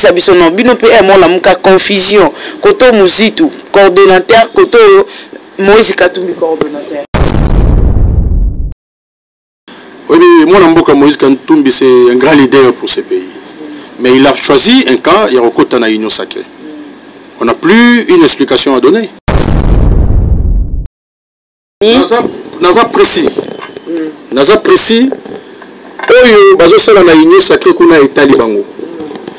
pesa biso non bino pe e mola muka confusion koto muzitu coordonnateur koto Moïse Katumbi coordonnateur. Oui, mais moi Mboka Moïse Katumbi c'est un grand leader pour ce pays. Mais il a choisi un cas, il y a Rokota na Union Sacrée. On n'a plus une explication à donner. Naza précis. Naza précis. Oyo bazo sala na Union Sacrée kuna etali bango.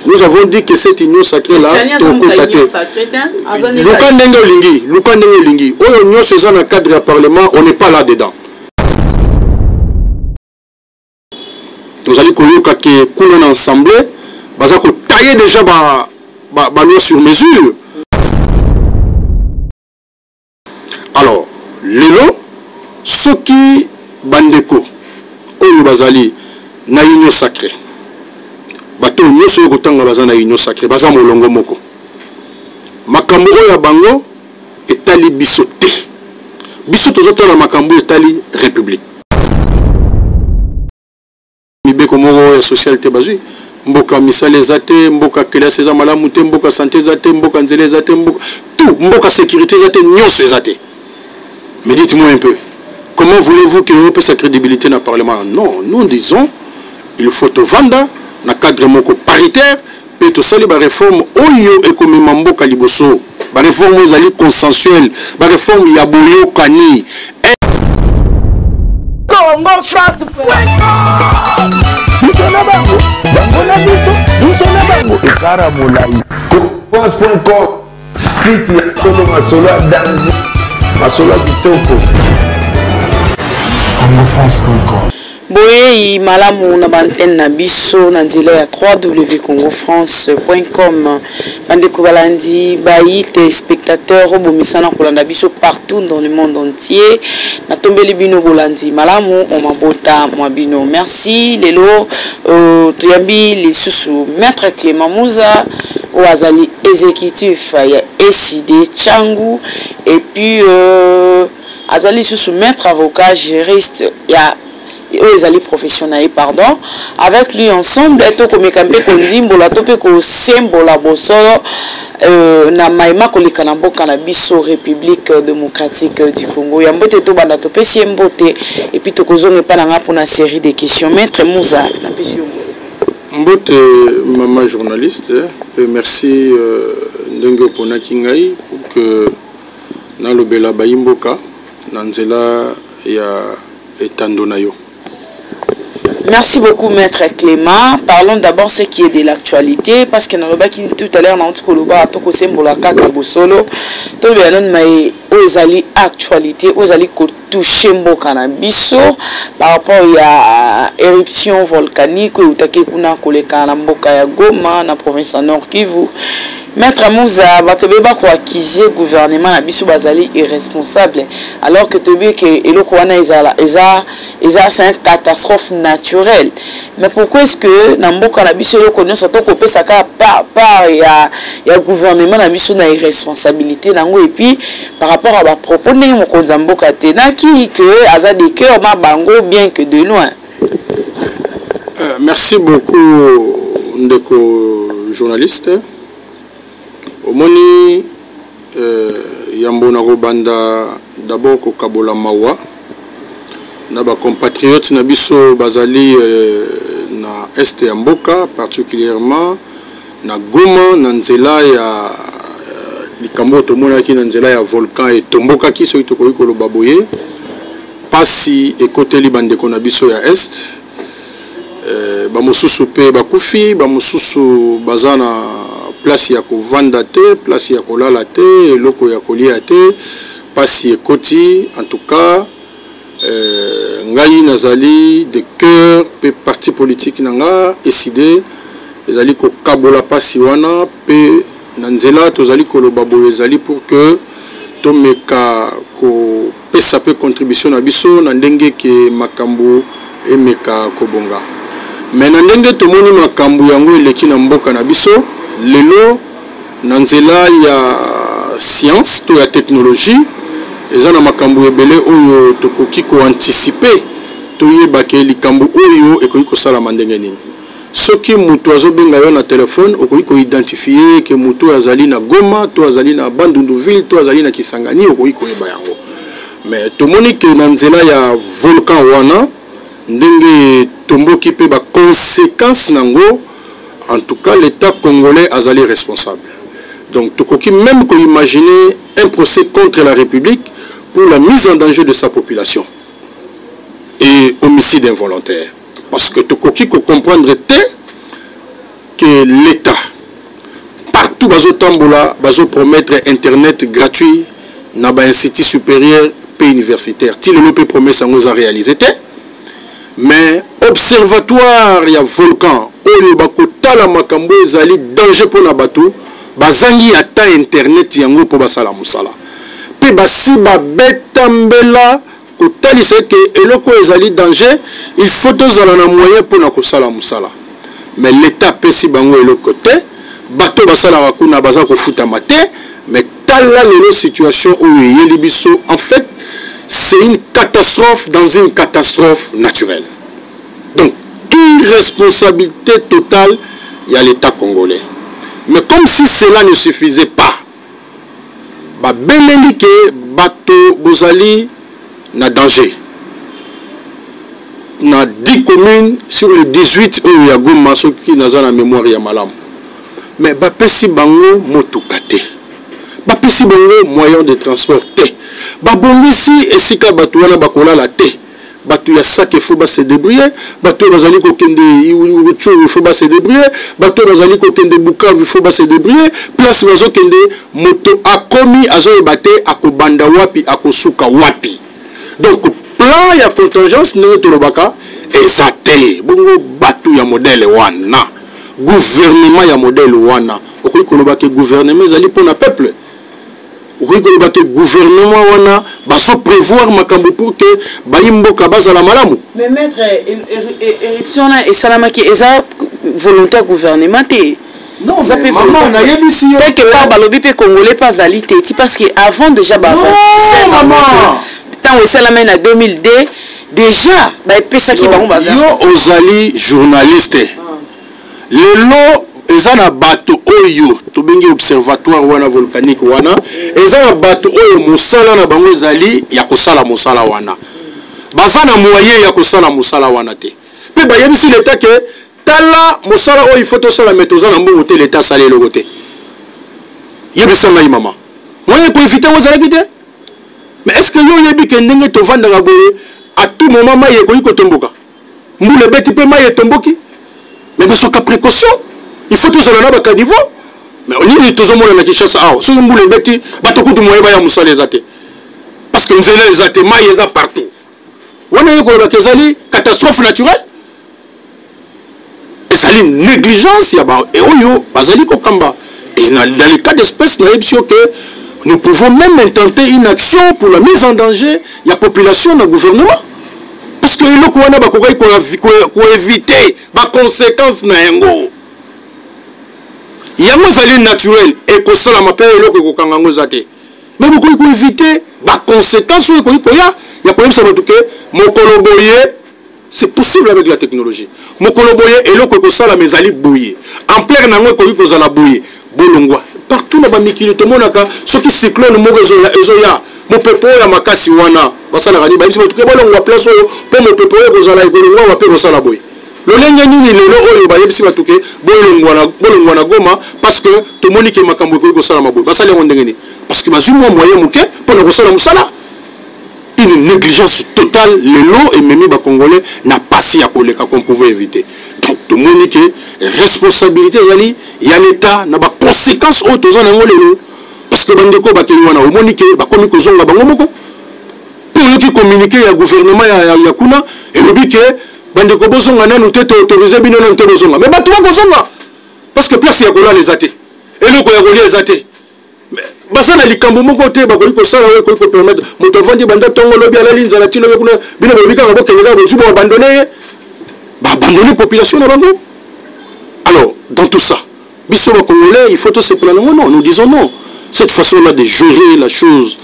Nous avons dit que cette union sacrée là, Luka Ndenge Olingi, Oyo Union c'est dans le cadre du Parlement, on n'est pas là dedans. Nous allons koyoka que kuna ensemble, baza ko tailler déjà ba loi sur mesure. Alors, lelo soki bandeko oyo bazali na union sacrée. Bato nyonso kotanga baza na union sacrée baza molongo moko makambo oyo bango etali biso te biso tozotala makambo etali république mibeko moko ya socialité bazui mboka misale ezate mboka kelasi eza malamu te mboka santé ezate mboka nzela ezate mboka sécurité ezate nyonso ezate. Mais dites-moi un peu, comment voulez-vous que l'Europe ait sa crédibilité dans le Parlement? Non, nous disons il faut te vendre na cadre moko paritaire pe to sali ba réforme oyo ekomema mboka liboso ba réforme ozali consensuelle ba réforme ya boyo kani Congo France Ikara Moulai France.com site ya Congo Masola danger Masola Kitoko Congo France.com Boye malamu na bantenne na biso na nzela ya www.congofrance.com bande ko balandi bayi téléspectateurs obomisana kolanda biso partout dans le monde entier na tombeli bino bolandi malamu o mabota mwa bino merci lelo tuyambi lisusu maître Clément Mouza o azali exécutif ya SID Tchangu et puis azali lisusu maître avocat juriste ya les alliés professionnels, pardon, avec lui ensemble, et comme Kampe Kondimbo, la tope ko sembola boso, na maïma kolikanambo cannabis République démocratique du Congo. Yambote to banda tope siembote, et puis to kozonge pananga pour une série de questions. Maître Mouza, na pesio. Mbote, maman journaliste, et merci Ndenge Pona Kingai pour que na lobela baimboka, nanzela ya etandonayo. Merci beaucoup, Maître Clément. Parlons d'abord ce qui est de l'actualité, parce que dans le bac tout à l'heure, dans tout le bas, tout le symbole kaka bosolo, tout le bien mais aux alliés actualité, aux alliés toucher mbo cannabis par rapport à éruption volcanique ou takekuna koleka na mboka ya Goma na province Nord Kivu. Maître Mouza, batebeba ko accuser gouvernement na biso bazali irresponsable alors que tebe que eloko wana eza c'est une catastrophe naturelle. Mais pourquoi est-ce que na mboka na biso eloko nyonso to ko pesa ka par ya gouvernement na biso na irresponsabilité nango et puis par rapport à ba propos ndenge mokonza mboka te na ki que aza de cœur ma bango bien que de loin. Merci beaucoup ndeko journaliste. Omoni yambo na robanda d'abord ko kabola mawa na ba compatriotes na biso bazali na est ya mboka particulièrement na Goma na nzela ya likambo to mona ki na nzela ya volcan et tomboka ki so to ko koloba boye pasi ekoteli bandeko na biso ya est ba mosusu pe bakufi ba mosusu bazana place ya kovanda te, place ya kolala te, loko ya kolia te, pasi ekoti, en tout cas, ngai nazali de cœur, pe parti politique nanga, eside, ezali ko kabola pasi wana, pe nanzela, tozali koloba boye ezali pour que tomeka ko pesa pe contribution na biso, nandenge ke makambo emeka kobonga. Mais nandenge tomoni makambo yango eleki na mboka na biso, lelo nanzela ya science to ya technologie ezana makambo ebele oyo tokoki ko anticiper to yebake likambo oyo ekoki ko sala mandenge nini ce qui muto azobenga yo na téléphone okoki ko identifier que muto azali na Goma, to azali na Bandunduville, to azali na Kisangani, okoki ko yeba yango. Mais tomoni que na nzela ya volcan wana ndenge tomboki pe ba conséquences nango, en tout cas l'état congolais azali responsable. Donc tokoki même ko imaginer un procès contre la République pour la mise en danger de sa population et homicide involontaire. Parce que tokoki ko comprendre que l'État partout bazo tambola bazo promettre internet gratuit na ba institut supérieur pe universitaire. Ti le pe promesse ngo za réaliser mais observatoire ya volcan oyo bakotala makambo ezali danger pour na bato bazangi ata internet yango po basala musala pe basi babeta mbela kotalisa ke eloko ezali danger, il faut tozala na moyen pour na kosala musala. Mais l'état pesi bango eloko te bato basala wakuna baza kofuta mate, mais tala lelo situation oyo yeli biso en fait c'est une catastrophe dans une catastrophe naturelle. Donc irresponsabilité totale il y a l'état congolais. Mais comme si cela ne suffisait pas, ba beleli ke bato bozali na danger. Na 10 communes sur les 18 où il y a Goma qui n'a pas la mémoire ya malam. Mais ba pesi bango motuka te. Ba pesi bango moyen de transport te. Ba bongisi esika bato wana bakola la te. Bato ya ça qu'il faut se débrouiller, bato bazali ko kende il faut se débrouiller, bato bazali ko kende Bukavu il faut se débrouiller, place bazo kende moto akomi azo ebate akobanda wapi akosuka wapi. Donc plan ya contingence ne tolobaka ezate bongo bato ya modèle wana gouvernement ya modèle wana okoki kolobaka gouvernement ezali pona peuple. Oui, le gouvernement wana baso prévoir makambo pour que baimboka bazala malamu. Mais maître éruption et salamaki eza volontaire gouvernement té. Non, mais maman na yebisi yo quelque part balobi pe congolais pas alité parce que avant déjà ba maman tant au salama na 2002 déjà ba pesa ki bango ba yo ozali journaliste. Lelo ezana bato oyo tobengi observatoire wana volcanique wana ezana bato oyo musala na bango ezali ya kosala musala wana bazana moyen ya kosala musala wana te pe bayebisi l'état que tala musala oyo photo sala metozana mbongo te l'état sala eloko te yebisa ngai mama moyen pour éviter aux alaki te. Mais est-ce que yo yebi ke ndenge tovanda ga boye à tout moment maye ko yiko tomboka mbule beti pe maye tomboki mais na soka précaution. Il faut tous aller à niveau. Mais on dit tous les gens qui cherchent à ce que vous voulez bêter, bateau de moyens à Moussa les athées. Parce que nous avons les athées, maïs partout. On a eu une catastrophe naturelle. Et ça a une négligence, et on y a Kokamba. Et dans le cas d'espèce, nous avons sûr que nous pouvons même intenter une action pour la mise en danger de la population dans le gouvernement. Parce que nous avons éviter les conséquences na yango. Yango zali naturel et que cela m'appelle le ko kangango zate mais beaucoup ko éviter ba conséquences ko ya ko yebisa bato ke mokolo boye c'est possible avec la technologie mokolo boye et le ko sala mezali boye en plein nango ko ko zala boye bolongwa partout na ba mikili to monaka soki cyclone moko ezoya mo pepo ya makasi wana basala gani ba biso to ke bolongwa place po mo pepo ko zala ekolongwa wa pe ko sala boye lolenge nini lelo oyo bayebisi batuke bolongwa na Goma parce que tomoni ke makambo ko ko sala maboy basala ngondenge ni parce que bazui moyen muke pour na ko sala musala une négligence totale lelo et même ba congolais n'a pas si à koleka qu'on pouvait éviter. Donc tomoni ke responsabilité zali ya l'état na ba conséquences autres en ngolelo parce que bandeko ba keyi wana omoni ke ba komi ko zonga bango moko pour qui communiquer ya gouvernement ya kuna et le but que bande ko bozonga nanu tete autorisé bino nan te bozonga mais bato ba kozonga parce que place ya kola les athées et le ko ya kolia les athées basa na likambo moko te ba ko sala we ko permettre moto vandi banda tongo lobi ala linza na tino kuna bino ba bika ba kenga ba zubo abandonner population na bango. Alors dans tout ça biso ba congolais il faut se plaindre non nous disons non cette façon là de gérer la chose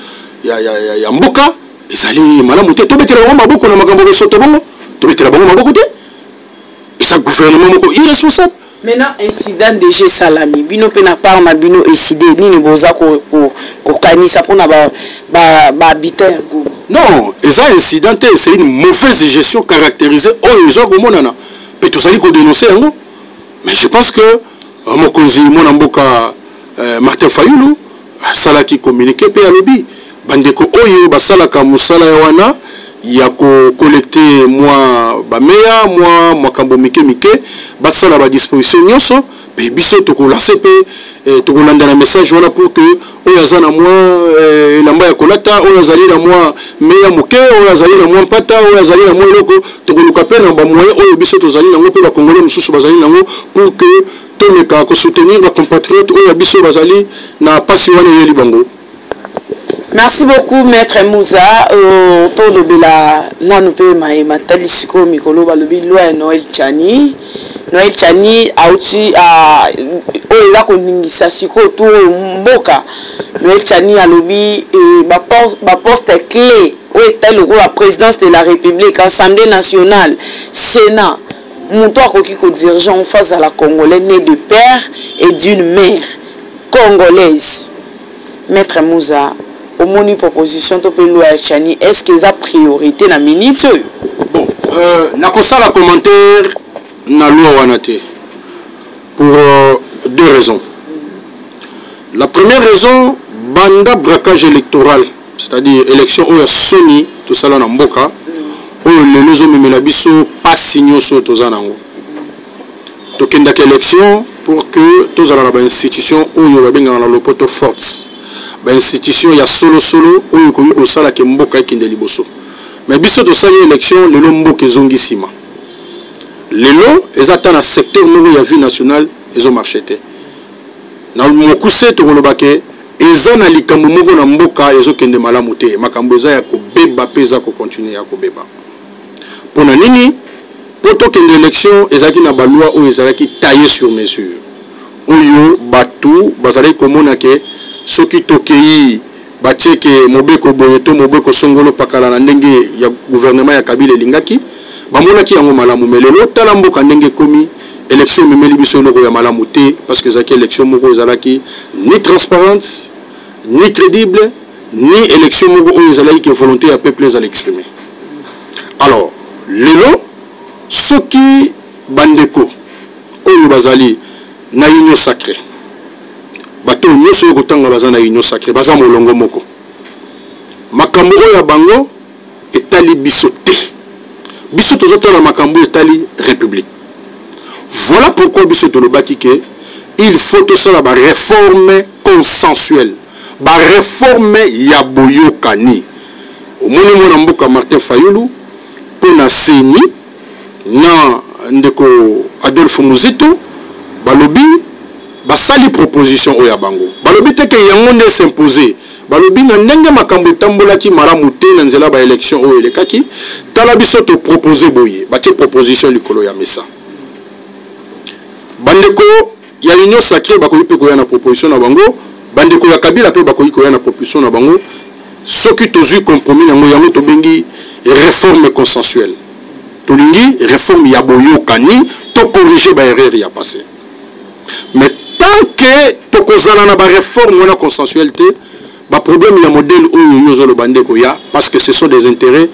ya mboka ezali malamu te to betela maboko na makambo soto bongo. Et ça gouvernement irresponsable. Maintenant, incident de G Salami, bino pe na part na bino incident ni boza ko kanisa pour na ba habitant. Non, ça incident c'est une mauvaise gestion caractérisée au ezo ko monana. Peut tout ça li ko dénoncer ngo. Mais je pense que mokonzi mona mboka Martin Fayulu sala qui communiquer pe alobi bandeko oyo basala ka musala ya wana ya ko collecter moi bameya moi makambo mike batsala ba disposition nyonso pe biso to ko lancer pe to ko landa na message wana pour que oyo azana moi lamba ya kolata oyo azali na moi meya moke oyo azali na moi mpata oyo azali na moi loko to ko luka pe na ba moyen oyo biso to zali nango pe ba congolais mususu bazali nango pour que to meka ko soutenir ba compatriotes oyo biso bazali na pasi wana yeli bango. Merci beaucoup, Maître Moussa. Autour de la Nanoupe Matali Siko Mikolo Balobi Loi Noël Chani. Noël Chani a aussi à Ola Koningisa Siko autour Mboka. Noël Chani a lobby et ma poste clé. Où était la présidence de la République, Assemblée nationale, Sénat. Mon toit qui dirigeant en face à la Congolaise, né de père et d'une mère congolaise. Maître Moussa. Au moni proposition to pe loi Chani, est-ce qu'ils a priorité na minute? Bon, na kosa la commentaire na loi wanate pour deux raisons. La première raison, banda braquage électoral, c'est-à-dire élection où ya soni tout ça là na mboka, où les nous ont mis la biso pas signé sur tout ça nango. Donc il y a une élection pour que tous la institution où il y a bien dans le poto forte. Institution ya solo oyo ko yiko sala ke mboka ekende liboso mais biso to sala élection lelo mboka ezongi sima lelo ezata na secteur moko ya vie nationale ezo marchete na mokuse to kolobake eza na likambo moko na mboka ezo kende malamu te makambo eza ya ko beba peza ko continuer ya ko beba pona nini poto kende élection ezaki na baloi oyo ezalaki taillé sur mesure oyo batu bazali komona ke soki tokei batieke mobeko boyeto mobeko songolo pakala na ndenge ya gouvernement ya Kabila elingaki bamonaki yango malamu melelo tala mboka ndenge komi élection memeli biso loko ya malamu te parce que zaki élection moko ezalaki ni transparente ni crédible ni élection moko oyo ezalaki ke volonté ya peuple ezali exprimer. Alors lelo soki bandeko oyo bazali na union sacrée bato nyonso yokotanga baza na union sacrée baza molongo moko makambo oyo bango etali biso te biso tozotala makambo etali république. Voilà pourquoi biso tolobaki ke il faut tosala ba réforme consensuelle ba réforme ya boyokani omoni mona mboka Martin Fayulu pona seni na ndeko Adolphe Muzito balobi basali proposition oya bango balobi te ke yango nde s'imposer balobi na ndenge makambo tambolaki malamu te na nzela ba élection oyo elekaki tala biso to proposer boye batie proposition likolo ya mesa bandeko ya union sacrée bakoyi pe koya na proposition na bango bandeko ya Kabila pe bakoyi koya na proposition na bango soki tozui compromis yango yango to bengi réforme consensuelle tolingi réforme ya boyokani to corriger ba erreur ya passé. Mais tant que tokozala na ba réforme wana consensualité ba problème ya modèle oyo yozo lo bandeko ya parce que ce sont des intérêts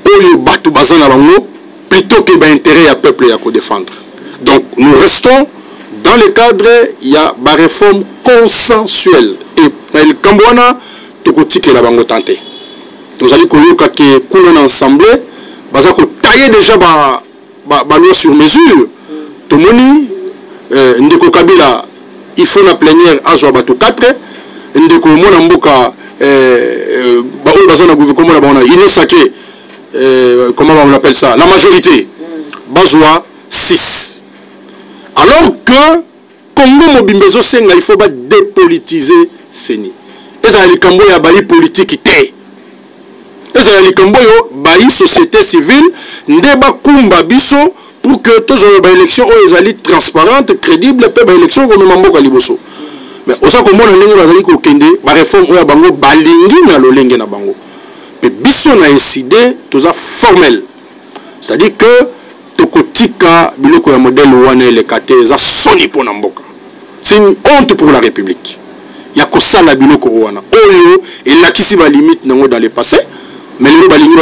oyo batu bazana bango plutôt que ba intérêt ya peuple ya ko défendre. Donc nous restons dans le cadre ya ba réforme consensuelle et le Cambouana tokotike la bango tenté. Nous allons koyoka ke kuna ensemble baza ko tailler déjà ba loi sur mesure. Tomoni ndeko Kabila il faut la plénière azwa bato 4 ndeko mona mboka ba o bazana gouvernement ba on a union sacrée comment on appelle ça la majorité bazwa 6 alors que Congo mobimbezo senga il faut ba dépolitiser seni eza likambo ya bayi politique te eza likambo yo bayi société civile ndeba kumba biso pour que tous les élections soient transparentes, crédibles, les élections comme Mamboka Liboso. Mais aussi comme on a dit que la réforme est bango balingi na lolenge na bango. Mais biso na décidé tout ça formel. C'est-à-dire que tokotika biloko ya modèle wana elekate za soni pona mboka. C'est une honte pour la République. Il y a que ça la biloko wana. Oyo et là qui s'y va limite dans le passé, mais les balignes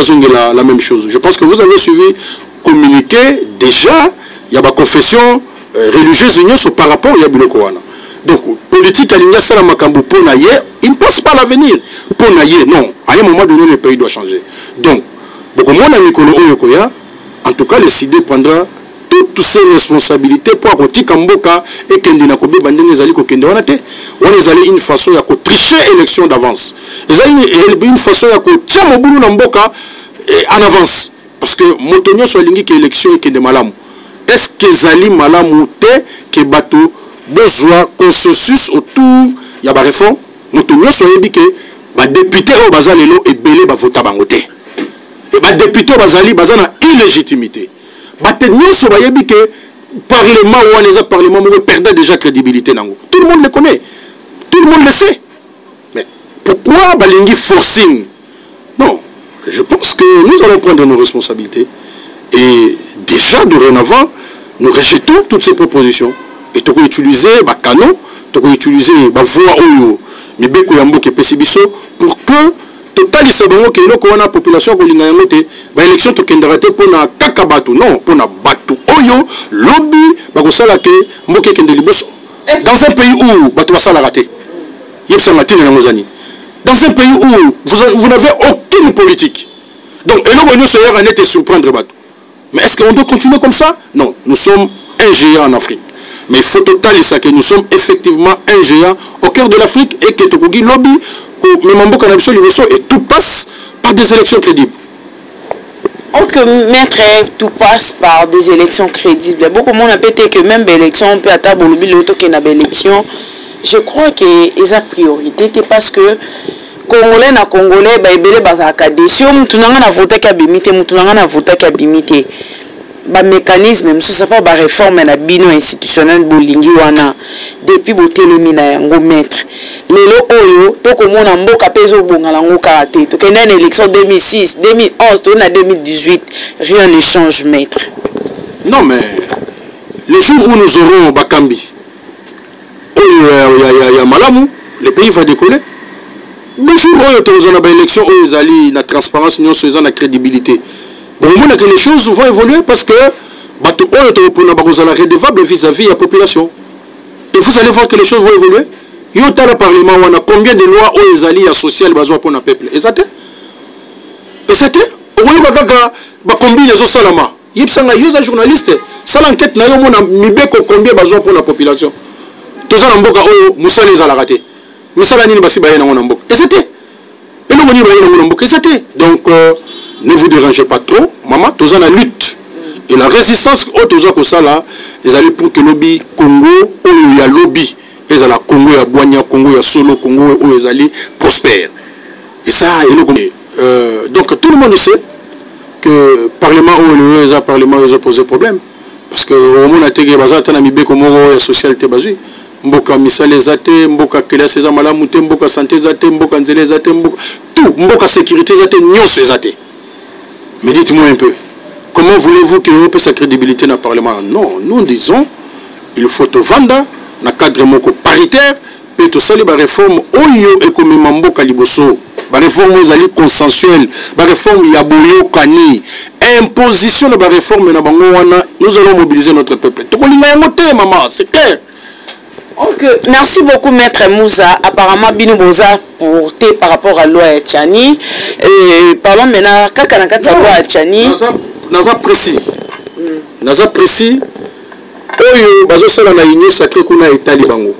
la même chose. Je pense que vous avez suivi communiqué déjà. Il y a ma confession religieuse par rapport à biloko wana. Donc politique aligna ça la makambo pour naïe, il ne pense pas à l'avenir. Pour naïe non. À un moment donné le pays doit changer. Donc beaucoup mon ami Kolo Oyokoya, en tout cas le CID prendra toutes ses responsabilités pour akotika mboka et kende na kobe bandenge ezali ko kende wana te. On ezali une façon ya ko tricher élection d'avance. Ezali une façon ya ko tia mobulu na mboka en avance parce que motonyo so lingi ke élection et kende malamu. Est-ce que ezali malamu te ke bato besoin consensus autour ya ba réforme motonyo so yebi ke ba député o bazalelo ebele ba vota bango te. Et ba député o bazali bazana illégitimité. Nous sommes que parlement ou les parlement perdait déjà crédibilité. Tout le monde le connaît. Tout le monde le sait. Mais pourquoi Balingi forcing? Non. Je pense que nous allons prendre nos responsabilités. Et déjà, dorénavant, nous rejetons toutes ces propositions. Et tu peux utiliser le canon, tu peux utiliser la voix pour que total isabongo ke eloko wana population kolinga yango te ba élection to kendara te pona kaka bato non pona bato oyo lobby bakosala ke mboke kende liboso dans un pays où bato basala raté yebsa matine na ngozani dans un pays où vous n'avez aucune politique donc eloko nous sera net surprendre bato mais est-ce qu'on doit continuer comme ça? Non, nous sommes un géant en Afrique mais il faut total ça que nous sommes effectivement un géant au cœur de l'Afrique et que tokogi lobby et tout passe par des élections crédibles. Donc, maître, tout passe par des élections crédibles. Beaucoup de monde a pété que même l'élection, on peut attendre l'élection. Je crois que c'est la priorité parce que Congolais na Congolais, ils ont déçu. Ils ont voté qui ba mécanisme même ça pas ba réforme na bino institutionnel bolingi wana depuis botelemi na yango maître lelo oyo to komona mboka pezo bongala ngo kate to kena élection 2006 2011 to na 2018 rien ne change maître. Non mais les jours où nous aurons Bakambi il y a malamu le pays va décoller. Les jours où nous aurons élection où ils allaient la transparence nous faisant la crédibilité. Bon, on a que les choses vont évoluer parce que bateau redevable vis-à-vis de la population. Et vous allez voir que les choses vont évoluer. Il y a le Parlement, on a combien de lois où les alliés sociales pour le peuple. Et c'était au moins, combien les autres salama. Il y a des journalistes. Ça l'enquête, n'a pas combien besoin pour la population. Tout ça, Moussa les a raté. Moussa la nini basi baye na mboka. Et c'était. Et nous on y c'était. Donc ne vous dérangez pas trop, maman, tous en la lutte. Et la résistance, tous en ça là, ils allaient pour que le lobby Congo, où il y a lobby, ils allaient Congo, il y a Boigna, Congo, il y a Solo, Congo, où ils allaient prospérer. Et ça, donc tout le monde sait que le Parlement, où le Parlement, ils ont posé problème. Parce que au moment où il y a la socialité basée, mboka misale zate, mboka kelase za malamu te, mboka santé zate, mboka nzele zate, mboka tout, mboka sécurité zate, nyonso zate. Mais dites-moi un peu, comment voulez-vous que l'Europe ait sa crédibilité dans le Parlement? Non, nous disons, il faut te vendre dans le cadre paritaire, puis tout ça, les réformes, oyo ekomi mamboka liboso, les réformes aux consensuelles, les réformes yaboulio kani, imposition de la réforme nous allons mobiliser notre peuple. Tout le monde maman, c'est clair. Okay. Merci beaucoup maître Moussa. Apparemment Bino Boza porté par rapport à la loi Tchani. Parlons maintenant de la loi Tchani. Naza précis. Naza précis. Oyo bazo sala na union sacrée kuna Italie bango.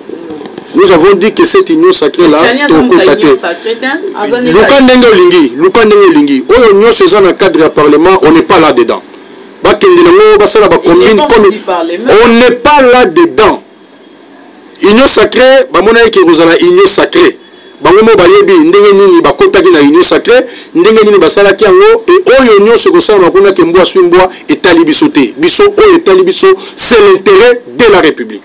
Nous avons dit que cette union sacrée là Luka ndenge lingi. Oyo union c'est dans le cadre du parlement, on n'est pas là dedans. On n'est pas là dedans. Union sacrée, bamona yeke rozala union sacrée. Bangomo bayebi ndenge nini bakotaki na union sacrée, ndenge nini basalaki yango et oyo union se kosala makuna ke mbwa swimbwa etali biso te. Biso oyo etali biso, c'est l'intérêt de la République.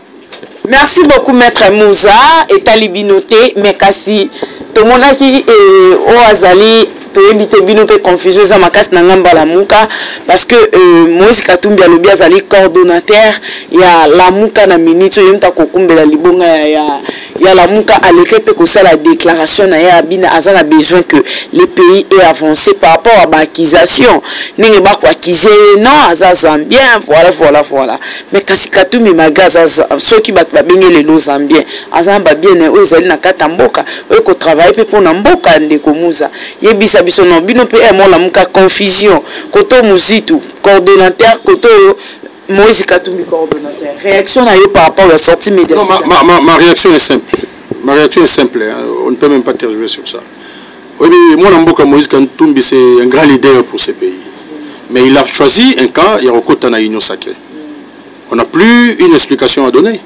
Merci beaucoup maître Moussa etali binoté mais kasi tomonaki o azali éviter bino pe confusion za makasi na ngamba la muka parce que Moïse Katumbi alobi azali coordonnateur ya la muka na minute yemta kokumbela libonga ya la muka aleke pe ko la déclaration na ya bina azana besoin que le pays ait avancé par rapport à l'accusation ninge ba ko accuser non aza zambien voilà mais kasi Katumbi magaza soki bat ba bengele lo zambien azamba bien o ezali na kata mboka o ko travailler pe pour na mboka ndeko muza yebisa biso no bino pe mo la muka confusion koto muzitu coordonnateur koto Moïse Katumbi coordonnateur réaction na yo par rapport à la sortie médiatique. Non, ma réaction est simple. Ma réaction est simple, hein. On ne peut même pas tergiverser sur ça. Oui, mais moi Mboka Moïse Katumbi c'est un grand leader pour ce pays. Mais il a choisi un camp, il y a Rokota na Union Sacrée. On n'a plus une explication à donner.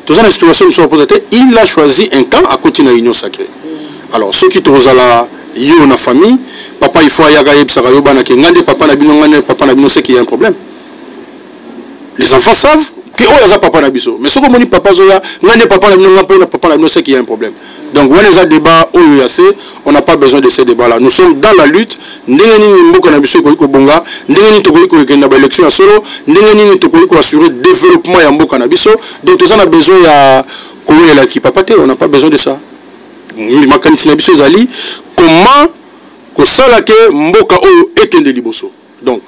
Toute une explication nous posée, il a choisi un camp à côté de l'Union Sacrée. Alors, ceux qui trouvent là, ils ont une famille, papa il faut y aller, papa n'a sait qu'il y a un problème. Les enfants savent que oh, y a papa Nabiso. Mais ce que mon papa Zoya, papa n'a sait qu'il y a un problème. Donc, on a un débat, on n'a pas besoin de ces débats-là. Nous sommes dans la lutte. Nous assurer le développement de Mboka Nabiso. Donc, on a besoin de on n'a pas besoin de ça. Comment Mboka est Liboso. Donc,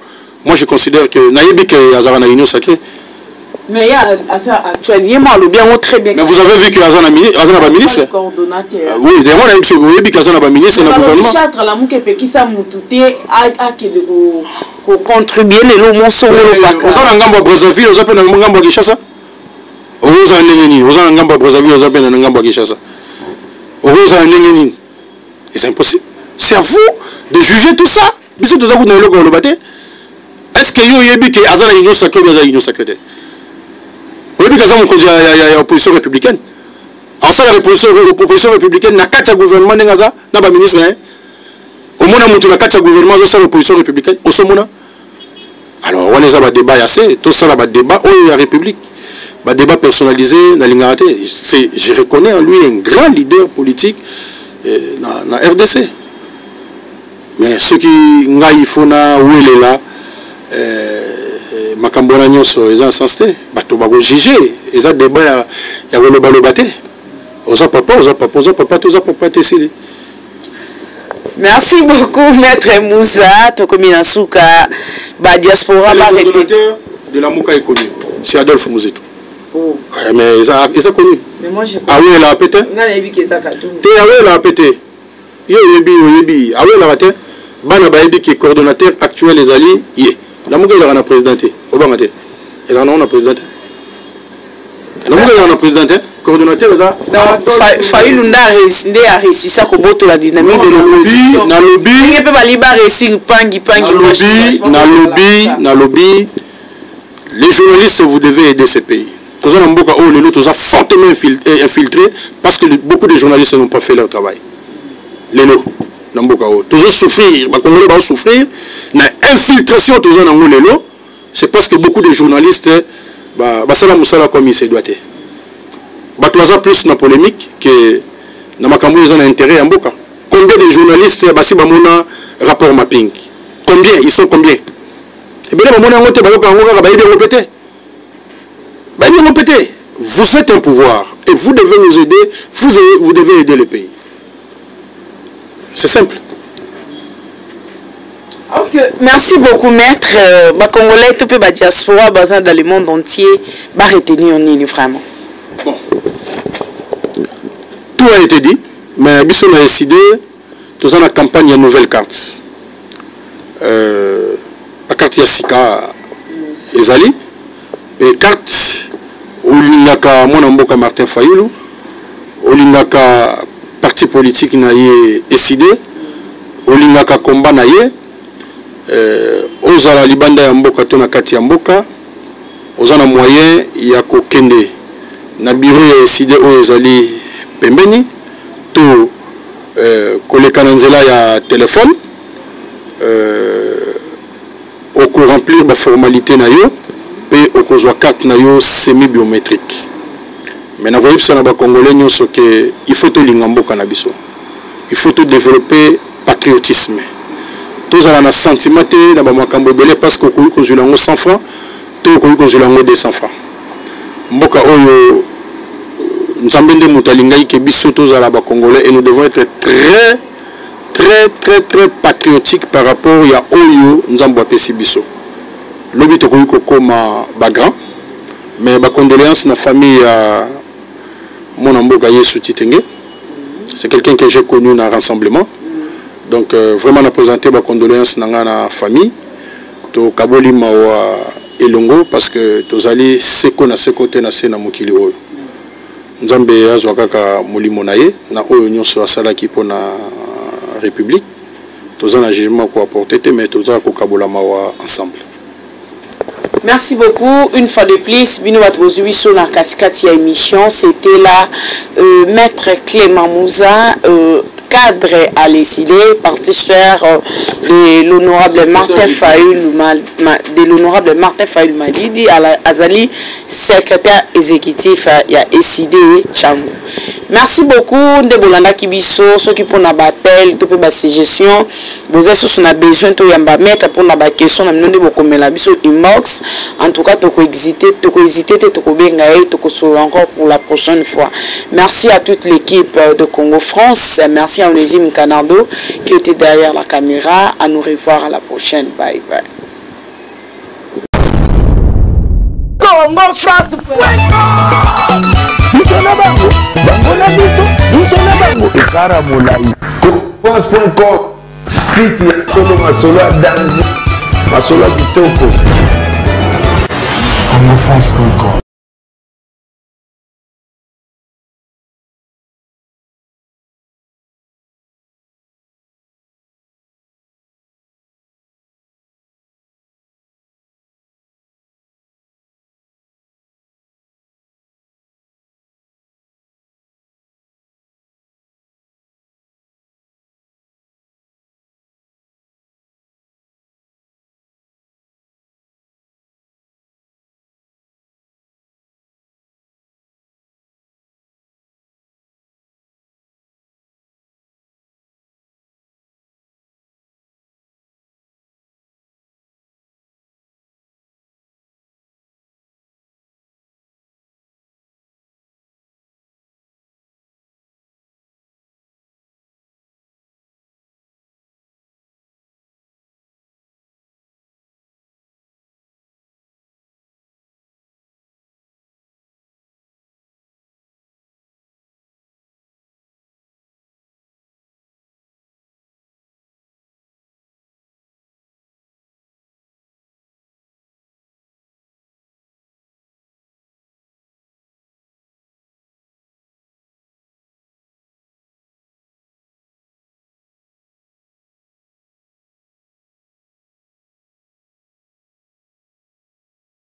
moi je considère que Naïbi est Azara na Union Sacrée. Mais il y a actuellement le bien très bien. Mais vous avez vu que Azana va ministre. Oui, d'ailleurs on a vu que Azana va ministre dans le gouvernement. Chatre la mouke pe kisa mututé a que de contribuer les lots mon son le bac. On a ngamba Brazzaville, on appelle ngamba Kinshasa. On a ngeni, on a ngamba Brazzaville, on appelle ngamba Kinshasa. On a ngeni. Et c'est impossible. C'est à vous de juger tout ça. Biso de zaku na loko le baté. Est-ce que yo yebi que Azana Union Sacrée ou Union Sacrée? Vous avez vu qu'il y a l'opposition républicaine. En ça, l'opposition républicaine n'a qu'à gouvernement, n'a pas ministre. Au moins, on a qu'à gouvernement, c'est l'opposition républicaine. Au sommet. Alors, on a un débat assez. Tout ça, un débat où la République. Un débat personnalisé dans l'ingaraté. Je reconnais en lui un grand leader politique dans la RDC. Mais ceux qui n'ont pas où il est là, Makambona nyonso eza insensé bato bako juger eza débat ya koloba lobate oza papa tesili. Merci beaucoup maître Moussa tokomi na suka ba diaspora ba rete de la Muka est connu c'est Adolphe Mouzetou. Oh mais ça connu. Mais moi je ah oui la pété na yebi ke za Katumbi te ah oui la pété yo yebi ah oui la pété bana ba yebi qui coordonnateur actuel les alliés yé la Muka est la présidente obangate et là on a présidente la Muka est la présidente coordonnateur là Fayulu nde a réussi ça ko boto la dynamique de l'opposition na lobby il peut pas liba réussir pangi na lobby les journalistes vous devez aider ce pays. Tous en Mboka oh les autres ont fortement infiltré parce que beaucoup de journalistes n'ont pas fait leur travail. Les lots toujours souffrir, les Congolais vont souffrir. La infiltration toujours dans les lots, c'est parce que beaucoup de journalistes, ça va comme il se doit être. Batouaza plus dans la polémique que dans ma Cameroun ils ont intérêt à Mboka. Combien de journalistes basi bamona rapport mapping? Combien ils sont combien? Et bien là bamona ngote bayoka ngoka ba yebe répéter. Ba yebe répéter. Vous êtes un pouvoir et vous devez nous aider, vous devez aider le pays. C'est simple. Ok, merci beaucoup maître. Congolais, tout le diaspora, dans le monde entier, va retenir en ligne vraiment. Bon. Tout a été dit, mais Bisson a décidé, tout ça la campagne à nouvelle carte. La carte Yassika Ezali, et carte où il y a mon Mboka Martin Fayoulou, où il y a parti politique naye décidé olingaka combat naye ozala libanda ya mboka to na kati ya mboka ozana moyen ya kokende na bureau ya décidé o ezali pembeni to koleka na nzela ya téléphone oko remplir ba formalité na yo pe okozwa carte na yo semi biométrique. Mais na Congolais il faut tout l'ingamboka na biso. Il faut tout développer patriotisme. Tous à la sentiment na ba makambo belé parce que ko ko zulango 100 francs, to ko ko zulango 200 francs. Mboka oyo nzambende mutalingai ke biso tous à la ba congolais et nous devons être très patriotique par rapport à oyo nzambo apesi biso. Lobi to ko koma ba grand mais ba condoléances na famille à mon amboka Yesu Titenge. C'est quelqu'un que j'ai connu dans un rassemblement. Donc vraiment na présenter ba condoléances na la famille to kaboli mawa elongo parce que tozali seko na sekote na sena mokili oyo. Nzambe azwa kaka molimo na ye na oyo nyonso asalaki pona République. Toza na jugement ko apporter mais toza ko kabola mawa ensemble. Merci beaucoup. Une fois de plus, Bino Batbozoui sur la Katikati émission, c'était là Maître Clément Mouza, cadre à l'ESID, parti cher de l'honorable Martin Fayoul Malidi, Azali, secrétaire exécutif à ESID Tchangou. Merci beaucoup. Ndebolanda Kibiso, ceux qui font l'appel, tout peut suggestion. Vous avez besoin de mettre pour la question, nous avons la inbox. En tout cas, tu peux hésiter, tu peux encore pour la prochaine fois. Merci à toute l'équipe de Congo France. Merci à Onésime Canardo qui était derrière la caméra. À nous revoir à la prochaine. Bye bye. Congo France. France.com site ya Tolo Masolo danger Masolo kitoko. CongoFrance.com